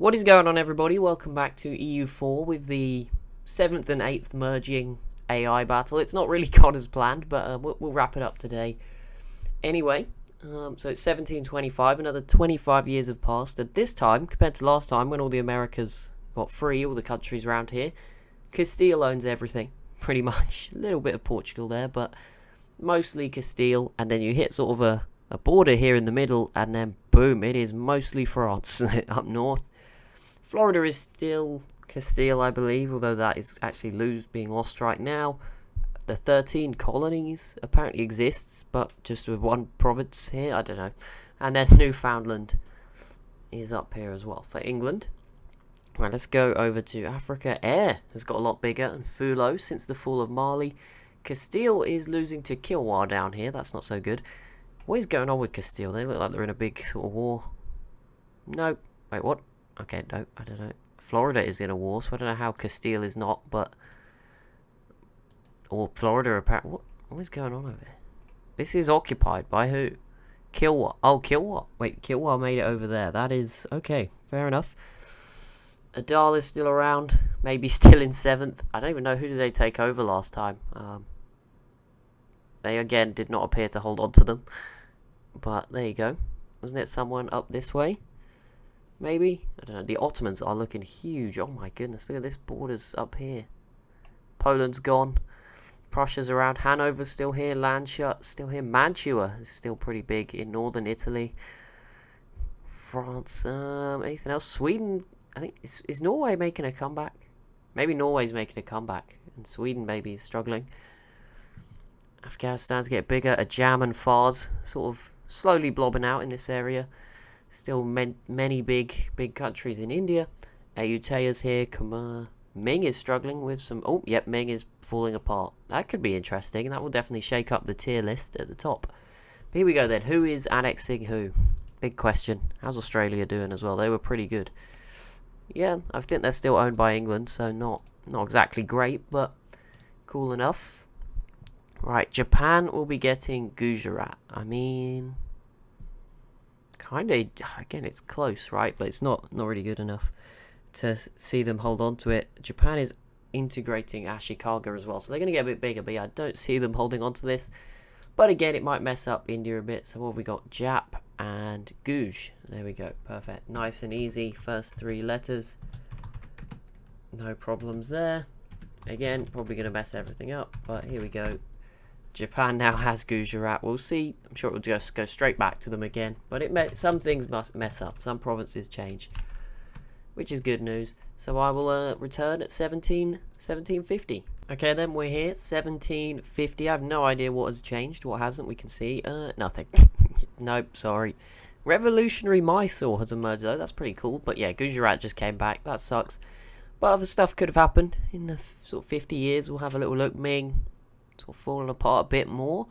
What is going on, everybody? Welcome back to EU4 with the 7th and 8th merging AI battle. It's not really gone as planned, but we'll wrap it up today. Anyway, so it's 1725, another 25 years have passed. At this time, compared to last time when all the Americas got free, all the countries around here, Castile owns everything, pretty much. A little bit of Portugal there, but mostly Castile, and then you hit sort of a border here in the middle, and then boom, it is mostly France up north. Florida is still Castile, I believe, although that is actually being lost right now. The 13 colonies apparently exists, but just with one province here, I don't know. And then Newfoundland is up here as well for England. Right, let's go over to Africa. Air has got a lot bigger, and Fulo since the fall of Mali. Castile is losing to Kilwa down here, that's not so good. What is going on with Castile? They look like they're in a big sort of war. No, wait, what? Okay, no, I don't know. Florida is in a war, so I don't know how Castile is not, but... Or Florida, apparently. What is going on over here? This is occupied by who? Kilwa. Oh, Kilwa. Wait, Kilwa made it over there. That is... Okay, fair enough. Adal is still around. Maybe still in 7th. I don't even know who did they take over last time. They, again, did not appear to hold on to them. But, there you go. Wasn't it someone up this way? Maybe? I don't know. The Ottomans are looking huge. Oh my goodness. Look at this borders up here. Poland's gone. Prussia's around. Hanover's still here. Landshut still here. Mantua is still pretty big in northern Italy. France. Anything else? Sweden. I think. Is Norway making a comeback? Maybe Norway's making a comeback. And Sweden maybe is struggling. Afghanistan's getting bigger. Ajam and Fars sort of slowly blobbing out in this area. Still many big countries in India. Ayuthya's here. Khmer. Ming is struggling with some... Oh, yep, Ming is falling apart. That could be interesting. That will definitely shake up the tier list at the top. But here we go then. Who is annexing who? Big question. How's Australia doing as well? They were pretty good. Yeah, I think they're still owned by England, so not exactly great, but cool enough. Right, Japan will be getting Gujarat. I mean... Kind of, again, it's close, right? But it's not really good enough to see them hold on to it. Japan is integrating Ashikaga as well, so they're going to get a bit bigger, but yeah, I don't see them holding on to this. But again, it might mess up India a bit, so what have we got? Jap and Guj. There we go, perfect. Nice and easy, first 3 letters. No problems there. Again, probably going to mess everything up, but here we go. Japan now has Gujarat. We'll see. I'm sure it will just go straight back to them again. But some things must mess up. Some provinces change. Which is good news. So I will return at 1750. Okay, then we're here. 1750. I have no idea what has changed. What hasn't, we can see. Nothing. Nope, sorry. Revolutionary Mysore has emerged though. That's pretty cool. But yeah, Gujarat just came back. That sucks. But other stuff could have happened in the sort of 50 years. We'll have a little look. Ming. Sort of falling apart a bit more.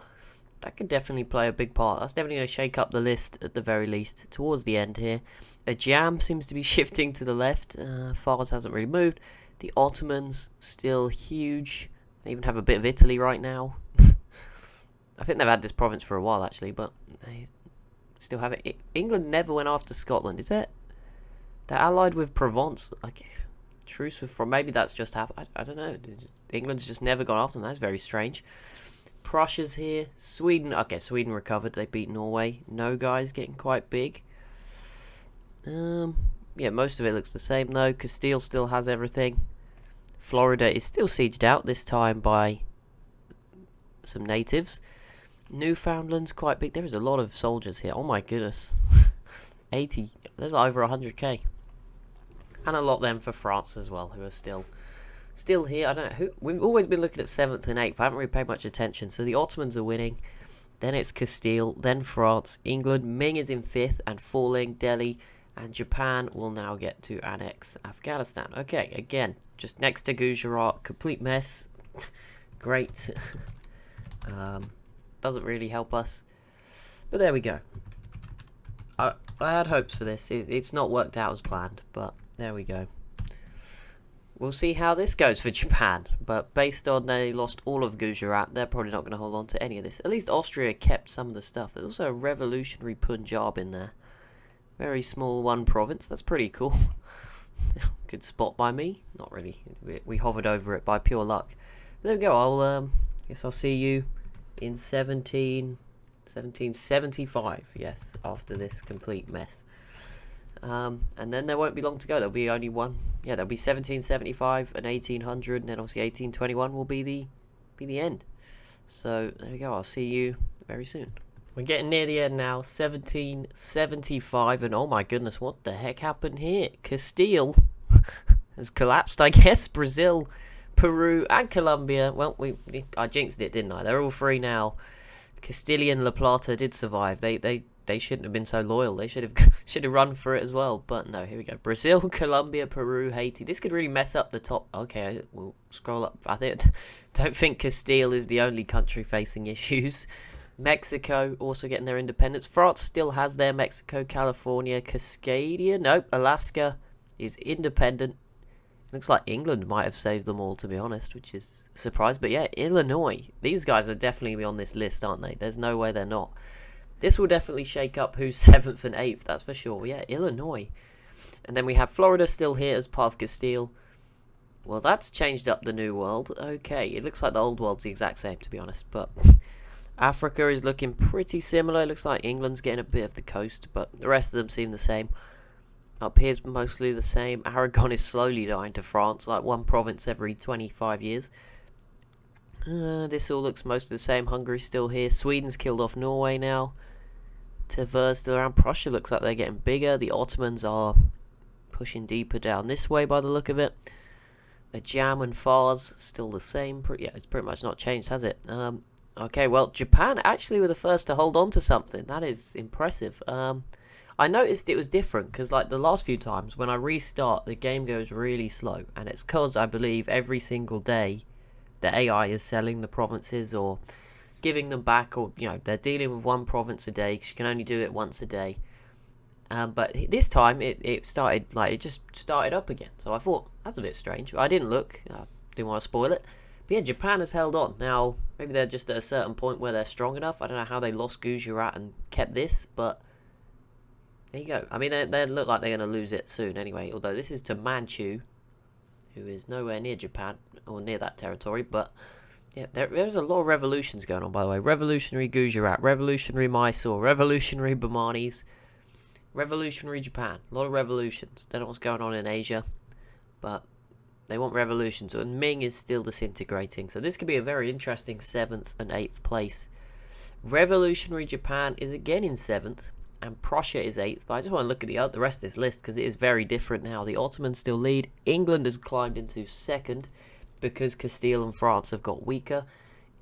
That could definitely play a big part. That's definitely going to shake up the list at the very least towards the end here. Ajam seems to be shifting to the left. Fars hasn't really moved. The Ottomans still huge. They even have a bit of Italy right now. I think they've had this province for a while actually, but they still have it. England never went after Scotland. Is it? They're allied with Provence. Like, truce with from maybe that's just happened. I don't know. England's just never gone after them. That's very strange. Prussia's here. Sweden. Okay, Sweden recovered. They beat Norway. No, guys, getting quite big. Yeah, most of it looks the same though. Castile still has everything. Florida is still sieged out, this time by some natives. Newfoundland's quite big. There is a lot of soldiers here. Oh my goodness. 80. There's over 100k. And a lot then for France as well, who are still here. I don't know who. We've always been looking at 7th and 8th. I haven't really paid much attention. So the Ottomans are winning. Then it's Castile. Then France. England. Ming is in 5th and falling. Delhi. And Japan will now get to annex Afghanistan. Okay, again, just next to Gujarat. Complete mess. Great. Doesn't really help us. But there we go. I had hopes for this. It's not worked out as planned, but there we go. We'll see how this goes for Japan, but based on they lost all of Gujarat, they're probably not going to hold on to any of this. At least Austria kept some of the stuff. There's also a revolutionary Punjab in there. Very small one province. That's pretty cool. Good spot by me. Not really. We hovered over it by pure luck. But there we go. I'll guess I'll see you in 1775. Yes, after this complete mess. And then there won't be long to go. There'll be only one. Yeah, there'll be 1775 and 1800, and then obviously 1821 will be the end. So there we go. I'll see you very soon. We're getting near the end now. 1775, and oh my goodness, what the heck happened here? Castile has collapsed, I guess. Brazil, Peru, and Colombia. Well, I jinxed it, didn't I? They're all free now. Castilian La Plata did survive. They shouldn't have been so loyal. They should have run for it as well. But no, here we go. Brazil, Colombia, Peru, Haiti. This could really mess up the top. Okay, we'll scroll up. Don't think Castile is the only country facing issues. Mexico also getting their independence. France still has their Mexico, California, Cascadia. Nope, Alaska is independent. Looks like England might have saved them all, to be honest, which is a surprise. But yeah, Illinois. These guys are definitely on this list, aren't they? There's no way they're not. This will definitely shake up who's 7th and 8th, that's for sure. Yeah, Illinois. And then we have Florida still here as part of Castile. Well, that's changed up the new world. Okay, it looks like the old world's the exact same, to be honest. But Africa is looking pretty similar. It looks like England's getting a bit of the coast, but the rest of them seem the same. Up here's mostly the same. Aragon is slowly dying to France, like one province every 25 years. This all looks most of the same. Hungary's still here. Sweden's killed off Norway now. Tver still around. Prussia looks like they're getting bigger. The Ottomans are pushing deeper down this way by the look of it. Ajam and Fars still the same. Yeah, it's pretty much not changed, has it? Okay, well, Japan actually were the first to hold on to something. That is impressive. I noticed it was different because, like, the last few times when I restart, the game goes really slow, and it's because I believe every single day the AI is selling the provinces or giving them back, or they're dealing with one province a day because you can only do it once a day. But this time it started, like, it just started up again. So I thought that's a bit strange. I didn't look. I didn't want to spoil it. But yeah, Japan has held on. Now maybe they're just at a certain point where they're strong enough. I don't know how they lost Gujarat and kept this, but there you go. I mean, they look like they're going to lose it soon anyway. Although this is to Manchu, who is nowhere near Japan or near that territory. But yeah, there's a lot of revolutions going on, by the way. Revolutionary Gujarat, Revolutionary Mysore, Revolutionary Bamanis, Revolutionary Japan. A lot of revolutions. Don't know what's going on in Asia, but they want revolutions. And Ming is still disintegrating. So this could be a very interesting 7th and 8th place. Revolutionary Japan is again in 7th. And Prussia is 8th. But I just want to look at the rest of this list because it is very different now. The Ottomans still lead. England has climbed into 2nd because Castile and France have got weaker.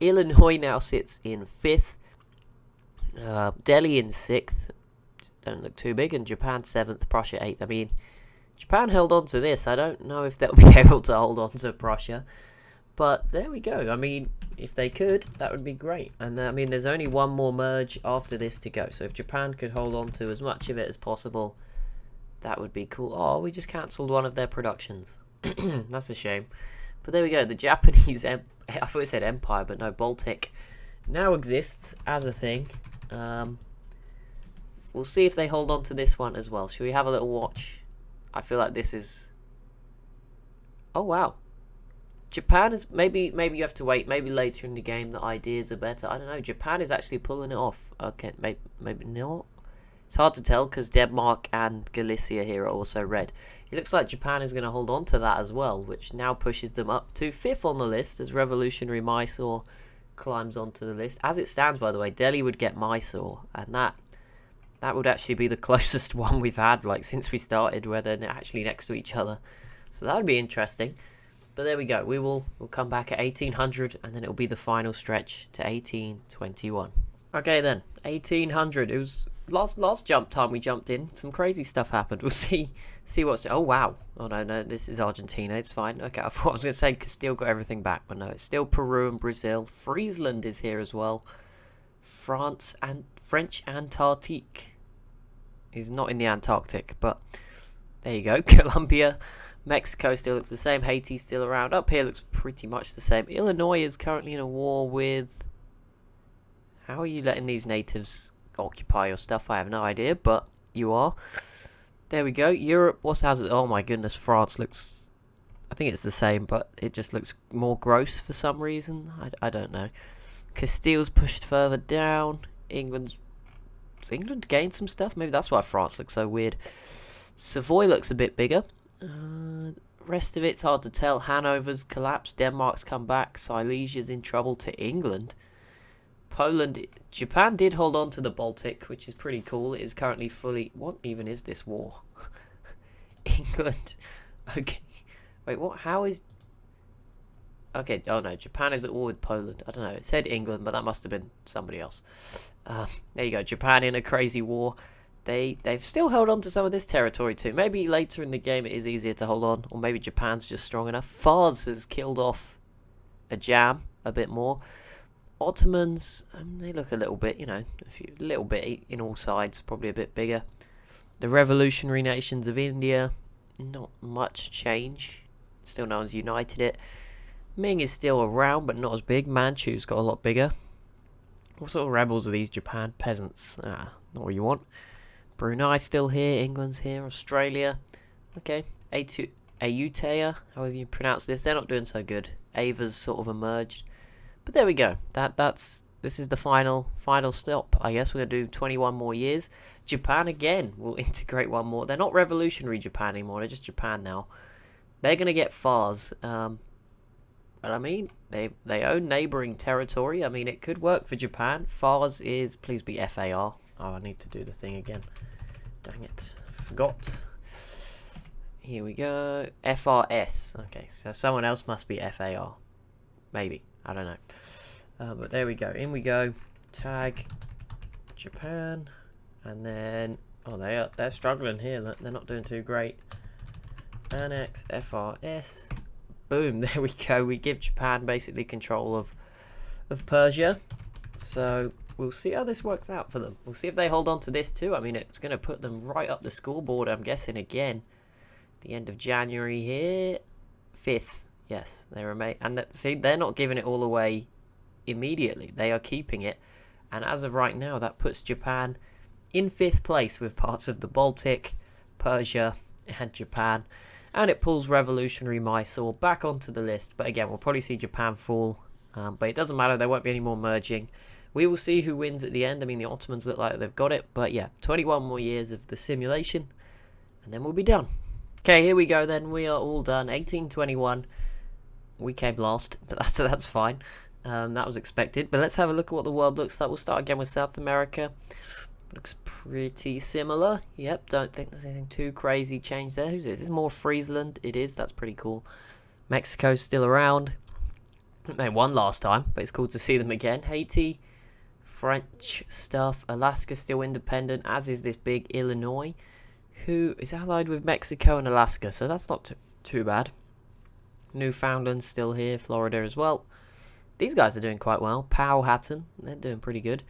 Illinois now sits in 5th. Delhi in 6th. Don't look too big. And Japan 7th. Prussia 8th. I mean, Japan held on to this. I don't know if they'll be able to hold on to Prussia. But there we go. I mean, if they could, that would be great. And I mean, there's only one more merge after this to go. So if Japan could hold on to as much of it as possible, that would be cool. Oh, we just cancelled one of their productions. That's a shame. But there we go. The Japanese, I thought it said Empire, but no, Baltic now exists as a thing. We'll see if they hold on to this one as well. Should we have a little watch? I feel like this is... Oh, wow. Japan is... Maybe you have to wait. Maybe later in the game the ideas are better. I don't know. Japan is actually pulling it off. Okay, maybe not. It's hard to tell because Denmark and Galicia here are also red. It looks like Japan is going to hold on to that as well, which now pushes them up to 5th on the list as Revolutionary Mysore climbs onto the list. As it stands, by the way, Delhi would get Mysore, and that would actually be the closest one we've had, like, since we started, where they're actually next to each other. So that would be interesting. But there we go. We'll come back at 1800, and then it'll be the final stretch to 1821. Okay then, 1800. It was last jump time we jumped in. Some crazy stuff happened. We'll see what's... Oh wow. Oh no, this is Argentina. It's fine. Okay, I thought I was gonna say Castile got everything back, but no, it's still Peru and Brazil. Friesland is here as well. France and French Antarctique is not in the Antarctic, but there you go. Colombia. Mexico still looks the same. Haiti's still around. Up here looks pretty much the same. Illinois is currently in a war with... How are you letting these natives occupy your stuff? I have no idea, but you are. There we go. Europe, how's it? Oh my goodness, France looks... I think it's the same, but it just looks more gross for some reason. I don't know. Castile's pushed further down. Has England gained some stuff? Maybe that's why France looks so weird. Savoy looks a bit bigger. Rest of it's hard to tell. Hanover's collapsed. Denmark's come back. Silesia's in trouble to England. Poland... Japan did hold on to the Baltic, which is pretty cool. It is currently fully... What even is this war? England... Okay. Wait, what? How is... Okay, oh no, Japan is at war with Poland. I don't know, it said England, but that must have been somebody else. There you go, Japan in a crazy war. They've still held on to some of this territory too. Maybe later in the game it is easier to hold on, or maybe Japan's just strong enough. Fars has killed off a jam a bit more. Ottomans, they look a little bit, you know, a little bit in all sides, probably a bit bigger. The revolutionary nations of India, not much change. Still no one's united it. Ming is still around, but not as big. Manchu's got a lot bigger. What sort of rebels are these Japan peasants? Not what you want. Brunei still here. England's here. Australia. Okay. Ayutthaya, however you pronounce this. They're not doing so good. Ava's sort of emerged. But there we go. This is the final stop. I guess we're going to do 21 more years. Japan again will integrate one more. They're not revolutionary Japan anymore. They're just Japan now. They're going to get Fars. But I mean, they own neighbouring territory. I mean, it could work for Japan. Fars is... Please be FAR. Oh, I need to do the thing again. Dang it. I forgot. Here we go. FRS. Okay, so someone else must be FAR. Maybe. I don't know. But there we go. In we go. Tag Japan. And then... Oh, they're struggling here. They're not doing too great. Annex FRS. Boom, there we go. We give Japan basically control of Persia. So we'll see how this works out for them. We'll see if they hold on to this too. I mean, it's going to put them right up the scoreboard, I'm guessing, again. The end of January here. 5th. Yes, they remain. And see, they're not giving it all away immediately. They are keeping it. And as of right now, that puts Japan in 5th place with parts of the Baltic, Persia, and Japan. And it pulls revolutionary Mysore back onto the list. But again, we'll probably see Japan fall. But it doesn't matter. There won't be any more merging. We will see who wins at the end. I mean, the Ottomans look like they've got it. But yeah, 21 more years of the simulation. And then we'll be done. Okay, here we go then. We are all done. 1821. We came last. But that's fine. That was expected. But let's have a look at what the world looks like. We'll start again with South America. Looks pretty similar. Yep, don't think there's anything too crazy changed there. Who's this? This is more Friesland. It is. That's pretty cool. Mexico's still around. They won last time, but it's cool to see them again. Haiti, French stuff. Alaska's still independent, as is this big Illinois, who is allied with Mexico and Alaska, so that's not too bad. Newfoundland's still here. Florida as well. These guys are doing quite well. Powhatan, they're doing pretty good.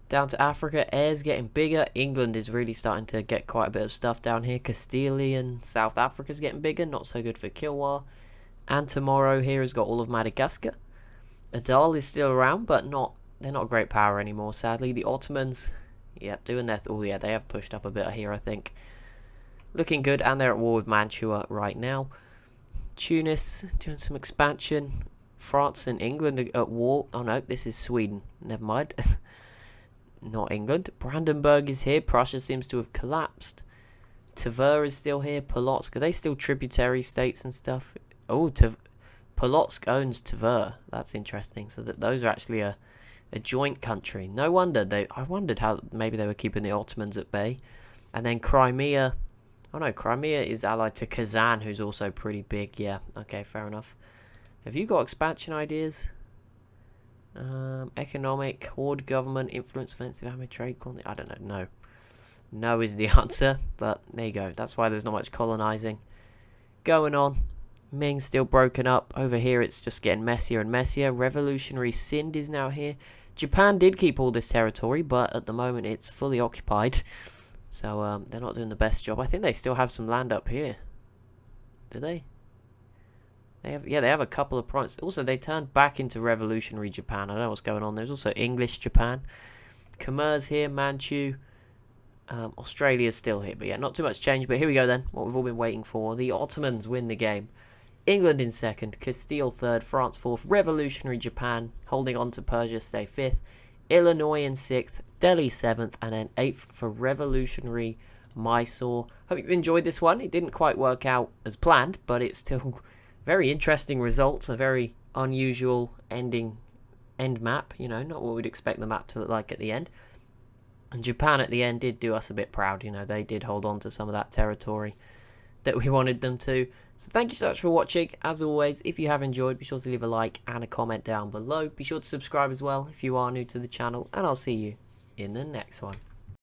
Down to Africa, Air's getting bigger. England is really starting to get quite a bit of stuff down here. Castilian, South Africa's getting bigger. Not so good for Kilwa. And Tomorrow here has got all of Madagascar. Adal is still around, but they're not a great power anymore, sadly. The Ottomans, yep, doing their... Oh, yeah, they have pushed up a bit here, I think. Looking good, and they're at war with Mantua right now. Tunis, doing some expansion. France and England are at war. Oh, no, this is Sweden. Never mind. Not England. Brandenburg is here. Prussia seems to have collapsed. Tver is still here. Polotsk. Are they still tributary states and stuff? Oh, Polotsk owns Tver. That's interesting. So those are actually a joint country. No wonder I wondered how maybe they were keeping the Ottomans at bay. And then Crimea. Oh no, Crimea is allied to Kazan, who's also pretty big. Yeah, okay, fair enough. Have you got expansion ideas? Economic, horde government, influence, offensive, army, trade, I don't know. No. No is the answer, but there you go. That's why there's not much colonizing going on. Ming's still broken up. Over here, it's just getting messier and messier. Revolutionary Sind is now here. Japan did keep all this territory, but at the moment, it's fully occupied. So, they're not doing the best job. I think they still have some land up here. Do they? They have a couple of provinces. Also, they turned back into revolutionary Japan. I don't know what's going on. There's also English Japan. Khmer's here, Manchu. Australia's still here, but yeah, not too much change. But here we go then, what we've all been waiting for. The Ottomans win the game. England in second, Castile third, France fourth, Revolutionary Japan holding on to Persia stay fifth, Illinois in sixth, Delhi seventh, and then eighth for Revolutionary Mysore. Hope you've enjoyed this one. It didn't quite work out as planned, but it's still very interesting results. A very unusual end map. You know, not what we'd expect the map to look like at the end. And Japan at the end did do us a bit proud. You know, they did hold on to some of that territory that we wanted them to. So thank you so much for watching. As always, if you have enjoyed, be sure to leave a like and a comment down below. Be sure to subscribe as well if you are new to the channel, and I'll see you in the next one.